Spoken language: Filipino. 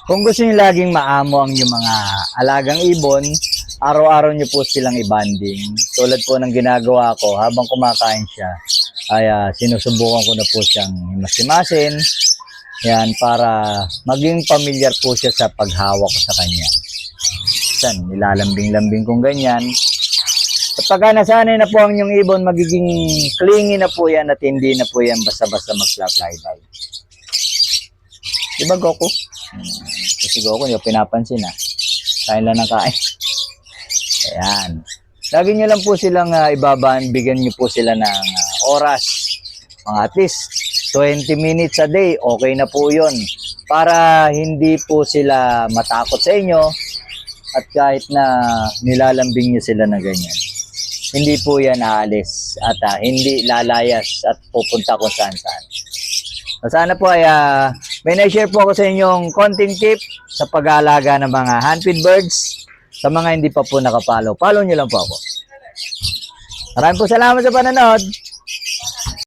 Kung gusto niyo laging maamo ang inyong mga alagang ibon, araw-araw niyo po silang i-banding. Tulad po ng ginagawa ko, habang kumakain siya, ay sinusubukan ko na po siyang himas-himasin. Yan, para maging pamilyar po siya sa paghawak ko sa kanya. Yan, nilalambing-lambing kong ganyan. At pagka nasanay na po ang inyong ibon, magiging clingy na po yan at hindi na po yan basta-basta mag-fly-by. Diba, Goku? Kasi Goku, yung pinapansin kain lang ng kain. Ayan. Lagi nyo lang po silang ibabaan, bigyan nyo po sila ng oras. Mga at least 20 minutes a day, okay na po yun. Para hindi po sila matakot sa inyo at kahit na nilalambing nyo sila na ganyan. Hindi po yan aalis at hindi lalayas at pupunta kung saan-saan. So, sana po ay may na-share po ako sa inyong konting tip sa pag-aalaga ng mga handfeed birds. Sa mga hindi pa po nakapollow, follow nyo lang po ako. Maraming po salamat sa panonood.